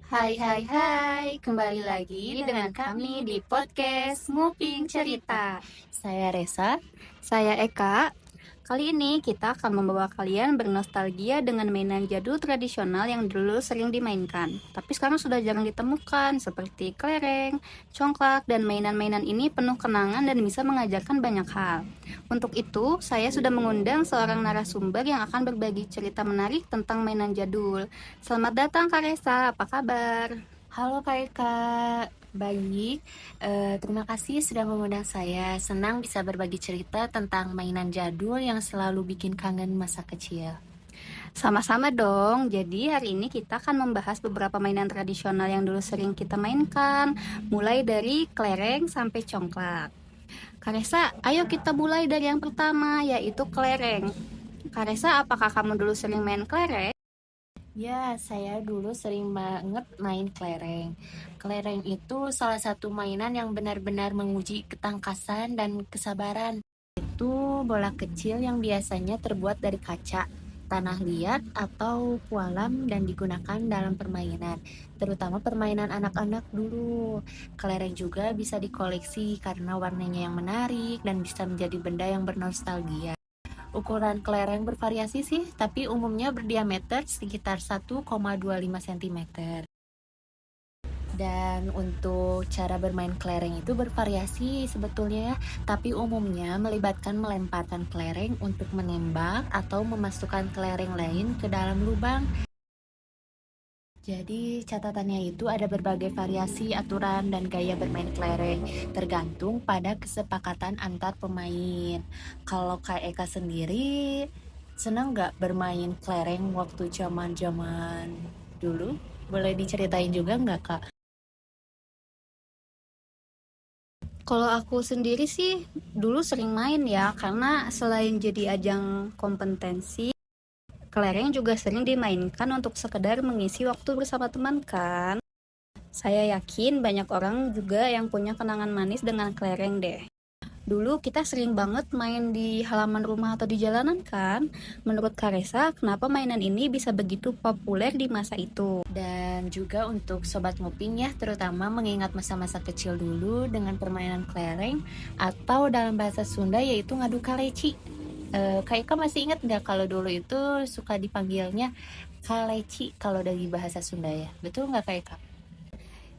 Hai hai hai, kembali lagi dengan kami di podcast Nguping Cerita. Saya Resa. Saya Eka. Kali ini kita akan membawa kalian bernostalgia dengan mainan jadul tradisional yang dulu sering dimainkan, tapi sekarang sudah jarang ditemukan, seperti kelereng, congklak, dan mainan-mainan ini penuh kenangan dan bisa mengajarkan banyak hal. Untuk itu, saya sudah mengundang seorang narasumber yang akan berbagi cerita menarik tentang mainan jadul. Selamat datang Kak Resa, apa kabar? Halo Kak Eka, baik. Terima kasih sudah mengundang saya. Senang bisa berbagi cerita tentang mainan jadul yang selalu bikin kangen masa kecil. Sama-sama dong. Jadi hari ini kita akan membahas beberapa mainan tradisional yang dulu sering kita mainkan, mulai dari kelereng sampai congklak. Karesa, ayo kita mulai dari yang pertama, yaitu kelereng. Karesa, apakah kamu dulu sering main kelereng? Ya, saya dulu sering banget main kelereng. Kelereng itu salah satu mainan yang benar-benar menguji ketangkasan dan kesabaran. Itu bola kecil yang biasanya terbuat dari kaca, tanah liat, atau pualam dan digunakan dalam permainan, terutama permainan anak-anak dulu. Kelereng juga bisa dikoleksi karena warnanya yang menarik dan bisa menjadi benda yang bernostalgia. Ukuran kelereng bervariasi sih, tapi umumnya berdiameter sekitar 1,25 cm. Dan untuk cara bermain kelereng itu bervariasi sebetulnya ya, tapi umumnya melibatkan melemparkan kelereng untuk menembak atau memasukkan kelereng lain ke dalam lubang. Jadi catatannya itu ada berbagai variasi aturan dan gaya bermain kelereng, tergantung pada kesepakatan antar pemain. Kalau Kak Eka sendiri, senang nggak bermain kelereng waktu zaman-zaman dulu? Boleh diceritain juga nggak Kak? Kalau aku sendiri sih dulu sering main ya, karena selain jadi ajang kompetensi, kelereng juga sering dimainkan untuk sekedar mengisi waktu bersama teman kan. Saya yakin banyak orang juga yang punya kenangan manis dengan kelereng deh. Dulu kita sering banget main di halaman rumah atau di jalanan kan. Menurut Karesa, kenapa mainan ini bisa begitu populer di masa itu? Dan juga untuk sobat nguping ya, terutama mengingat masa-masa kecil dulu dengan permainan kelereng atau dalam bahasa Sunda yaitu ngadu kaleci. Kak Ika masih ingat nggak kalau dulu itu suka dipanggilnya kaleci kalau dari bahasa Sunda ya? Betul nggak Kak Ika?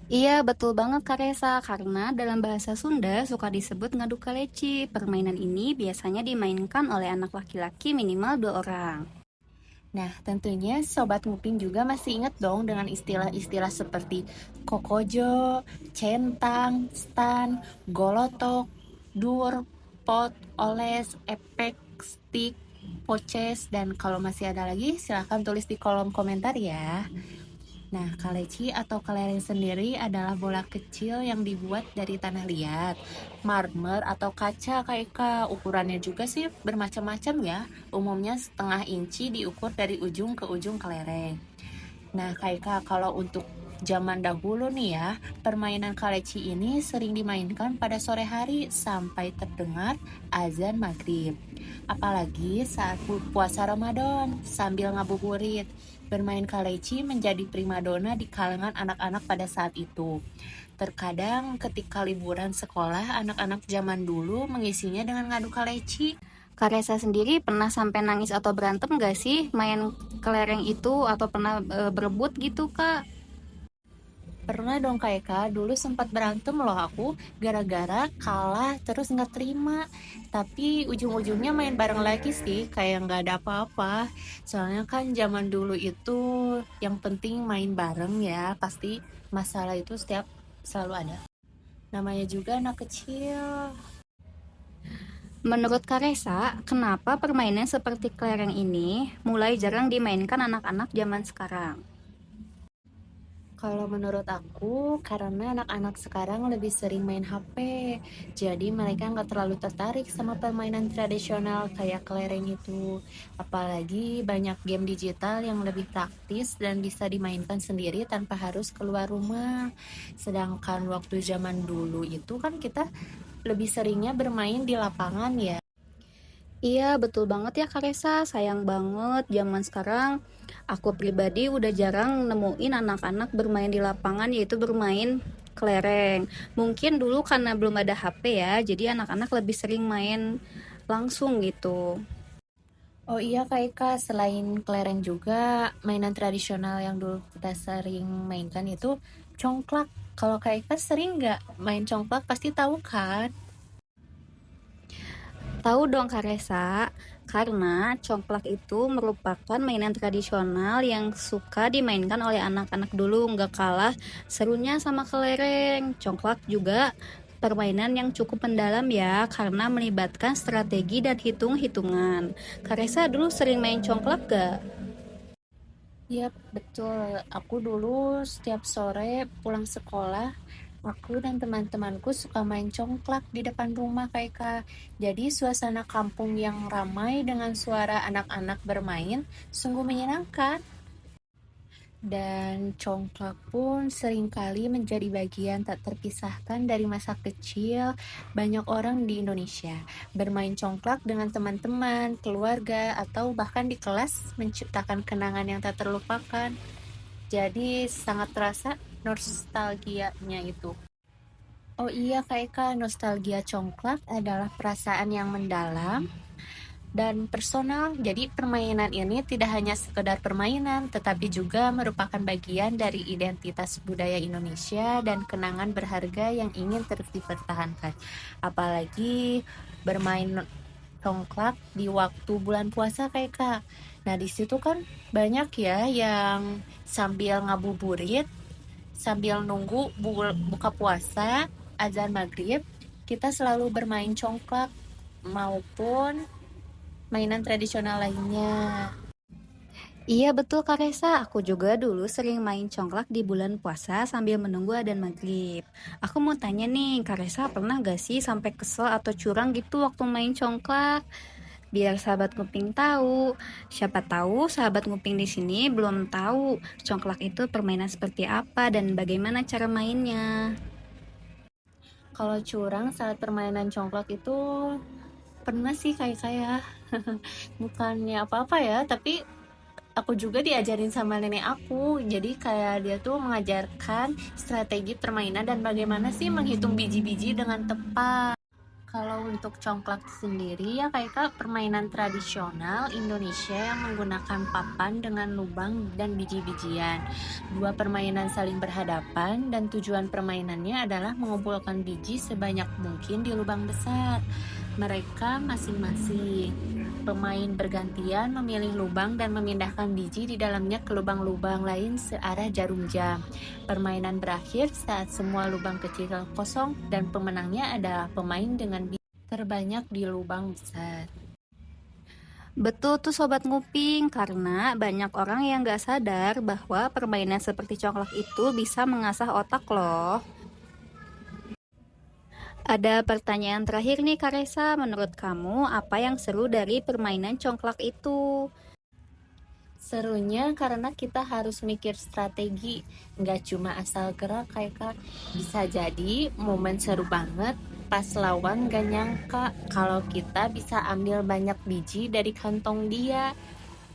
Iya, betul banget Kak Resa, karena dalam bahasa Sunda suka disebut ngadu kaleci. Permainan ini biasanya dimainkan oleh anak laki-laki minimal 2 orang. Nah, tentunya Sobat Nguping juga masih ingat dong dengan istilah-istilah seperti kokojo, centang, stan, golotok, dur, pot, oles, epek, stick, poces, dan kalau masih ada lagi silahkan tulis di kolom komentar ya. Nah, kaleci atau kelereng sendiri adalah bola kecil yang dibuat dari tanah liat, marmer atau kaca Kak Eka. Ukurannya juga sih bermacam-macam ya. Umumnya setengah inci diukur dari ujung ke ujung kelereng. Nah, Kak Eka, kalau untuk zaman dahulu nih ya, permainan kaleci ini sering dimainkan pada sore hari sampai terdengar azan maghrib. Apalagi saat puasa Ramadan sambil ngabuburit. Bermain kaleci menjadi primadona di kalangan anak-anak pada saat itu. Terkadang ketika liburan sekolah, anak-anak zaman dulu mengisinya dengan ngadu kaleci. Kak Resa sendiri pernah sampai nangis atau berantem gak sih main kelereng itu atau pernah berebut gitu Kak? Pernah dong Kak Eka, dulu sempat berantem loh aku gara-gara kalah terus nggak terima. Tapi ujung-ujungnya main bareng lagi sih, kayak nggak ada apa-apa. Soalnya kan zaman dulu itu yang penting main bareng ya, pasti masalah itu setiap selalu ada. Namanya juga anak kecil. Menurut Kak Resa, kenapa permainan seperti kelereng ini mulai jarang dimainkan anak-anak zaman sekarang? Kalau menurut aku, karena anak-anak sekarang lebih sering main HP, jadi mereka nggak terlalu tertarik sama permainan tradisional kayak kelereng itu. Apalagi banyak game digital yang lebih praktis dan bisa dimainkan sendiri tanpa harus keluar rumah. Sedangkan waktu zaman dulu itu kan kita lebih seringnya bermain di lapangan ya. Iya, betul banget ya Kak Resa. Sayang banget zaman sekarang Aku pribadi udah jarang nemuin anak-anak bermain di lapangan, yaitu bermain kelereng. Mungkin dulu karena belum ada HP ya, jadi anak-anak lebih sering main langsung gitu. Oh iya Kak Eka, selain kelereng juga, mainan tradisional yang dulu kita sering mainkan itu congklak. Kalau Kak Eka sering nggak main congklak? Pasti tahu kan? Tahu dong Kak Resa, karena congklak itu merupakan mainan tradisional yang suka dimainkan oleh anak-anak dulu, nggak kalah serunya sama kelereng. Congklak juga permainan yang cukup mendalam ya, karena melibatkan strategi dan hitung-hitungan. Kak Resa dulu sering main congklak gak? Iya, betul. Aku dulu setiap sore pulang sekolah, aku dan teman-temanku suka main congklak di depan rumah Kak Eka. Jadi suasana kampung yang ramai dengan suara anak-anak bermain sungguh menyenangkan. Dan congklak pun seringkali menjadi bagian tak terpisahkan dari masa kecil banyak orang di Indonesia. Bermain congklak dengan teman-teman, keluarga, atau bahkan di kelas menciptakan kenangan yang tak terlupakan. Jadi sangat terasa nostalgianya itu. Oh iya Kak Eka, nostalgia congklak adalah perasaan yang mendalam dan personal. Jadi permainan ini tidak hanya sekedar permainan, tetapi juga merupakan bagian dari identitas budaya Indonesia dan kenangan berharga yang ingin terus dipertahankan. Apalagi bermain congklak di waktu bulan puasa kayak Kak. Nah, di situ kan banyak ya yang sambil ngabuburit, sambil nunggu buka puasa, azan maghrib, kita selalu bermain congklak maupun mainan tradisional lainnya. Iya betul Kak Resa, aku juga dulu sering main congklak di bulan puasa sambil menunggu adzan maghrib. Aku mau tanya nih, Kak Resa pernah gak sih sampai kesel atau curang gitu waktu main congklak? Biar sahabat nguping tahu. Siapa tahu sahabat nguping di sini belum tahu congklak itu permainan seperti apa dan bagaimana cara mainnya. Kalau curang saat permainan congklak itu pernah sih kayak saya. Bukannya apa-apa ya, tapi aku juga diajarin sama nenek aku. Jadi kayak dia tuh mengajarkan strategi permainan dan bagaimana sih menghitung biji-biji dengan tepat. Kalau untuk congklak sendiri ya kayak Kak, permainan tradisional Indonesia yang menggunakan papan dengan lubang dan biji-bijian. Dua permainan saling berhadapan dan tujuan permainannya adalah mengumpulkan biji sebanyak mungkin di lubang besar. Mereka masing-masing pemain bergantian memilih lubang dan memindahkan biji di dalamnya ke lubang-lubang lain searah jarum jam. Permainan berakhir saat semua lubang kecil kosong dan pemenangnya adalah pemain dengan biji terbanyak di lubang besar. Betul tuh sobat nguping, karena banyak orang yang gak sadar bahwa permainan seperti congklak itu bisa mengasah otak loh. Ada pertanyaan terakhir nih Kak Resa, menurut kamu apa yang seru dari permainan congklak itu? Serunya karena kita harus mikir strategi, nggak cuma asal gerak kayak Kak. Bisa jadi momen seru banget pas lawan gak nyangka kalau kita bisa ambil banyak biji dari kantong dia.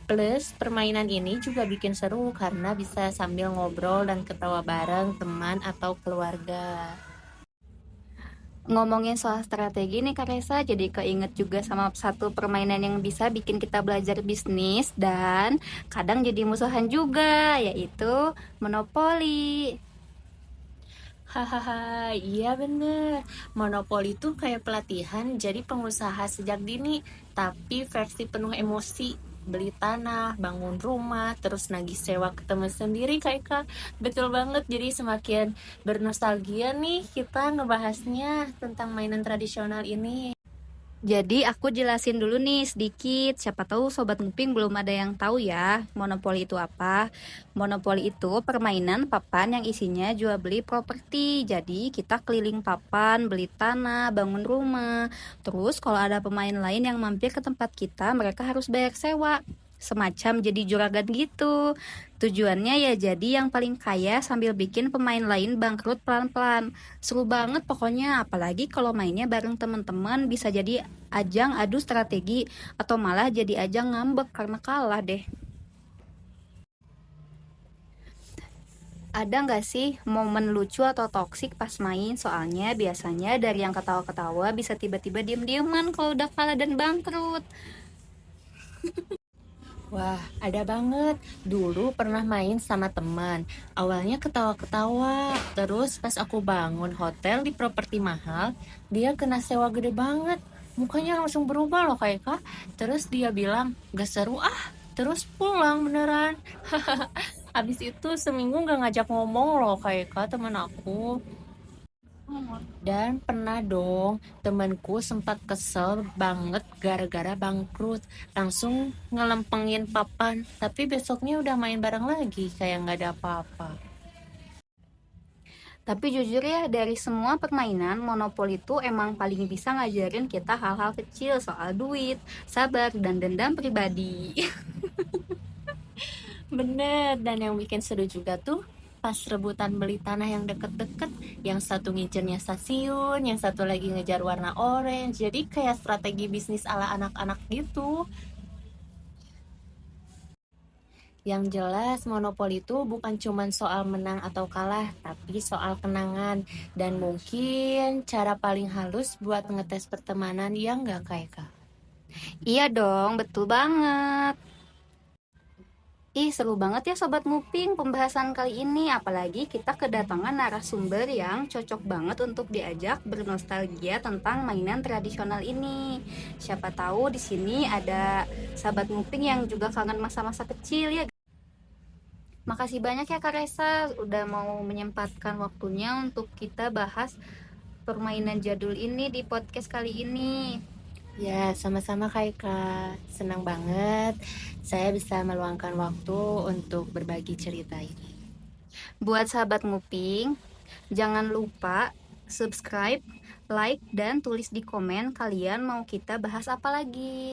Plus permainan ini juga bikin seru karena bisa sambil ngobrol dan ketawa bareng teman atau keluarga. Ngomongin soal strategi nih Kak Resa, jadi keinget juga sama satu permainan yang bisa bikin kita belajar bisnis dan kadang jadi musuhan juga, yaitu monopoli. Hahaha, iya bener. Monopoli itu kayak pelatihan jadi pengusaha sejak dini, tapi versi penuh emosi. Beli tanah, bangun rumah, terus nagih sewa ke teman sendiri kayak Kak. Betul banget, jadi semakin bernostalgia nih kita ngebahasnya tentang mainan tradisional ini. Jadi aku jelasin dulu nih sedikit, siapa tahu Sobat Nguping belum ada yang tahu ya, monopoli itu apa. Monopoli itu permainan papan yang isinya jual beli properti. Jadi kita keliling papan, beli tanah, bangun rumah. Terus kalau ada pemain lain yang mampir ke tempat kita, mereka harus bayar sewa. Semacam jadi juragan gitu. Tujuannya ya jadi yang paling kaya sambil bikin pemain lain bangkrut pelan-pelan. Seru banget pokoknya, apalagi kalau mainnya bareng teman-teman bisa jadi ajang adu strategi atau malah jadi ajang ngambek karena kalah deh. Ada nggak sih momen lucu atau toksik pas main? Soalnya biasanya dari yang ketawa-ketawa bisa tiba-tiba diem-dieman kalau udah kalah dan bangkrut. Wah, ada banget. Dulu pernah main sama teman. Awalnya ketawa-ketawa, terus pas aku bangun hotel di properti mahal, dia kena sewa gede banget. Mukanya langsung berubah loh kayak Kak. Terus dia bilang, gak seru ah. Terus pulang beneran. Habis itu seminggu gak ngajak ngomong loh kayak Kak teman aku. Dan pernah dong, temanku sempat kesel banget gara-gara bangkrut. Langsung ngelempengin papan, tapi besoknya udah main bareng lagi, kayak nggak ada apa-apa. Tapi jujur ya, dari semua permainan, Monopoli itu emang paling bisa ngajarin kita hal-hal kecil soal duit, sabar, dan dendam pribadi. Bener, dan yang bikin seru juga tuh pas rebutan beli tanah yang deket-deket, yang satu ngincernya stasiun, yang satu lagi ngejar warna orange, jadi kayak strategi bisnis ala anak-anak gitu. Yang jelas, monopoli itu bukan cuma soal menang atau kalah, tapi soal kenangan. Dan mungkin cara paling halus buat ngetes pertemanan yang nggak kayak Kak. Iya dong, betul banget. Ih, seru banget ya Sobat Nguping pembahasan kali ini. Apalagi kita kedatangan narasumber yang cocok banget untuk diajak bernostalgia tentang mainan tradisional ini. Siapa tahu di sini ada Sobat Nguping yang juga kangen masa-masa kecil ya. Makasih banyak ya Kak Resa udah mau menyempatkan waktunya untuk kita bahas permainan jadul ini di podcast kali ini. Ya, sama-sama kayak Kak. Senang banget saya bisa meluangkan waktu untuk berbagi cerita ini. Buat sahabat nguping, jangan lupa subscribe, like, dan tulis di komen kalian mau kita bahas apa lagi.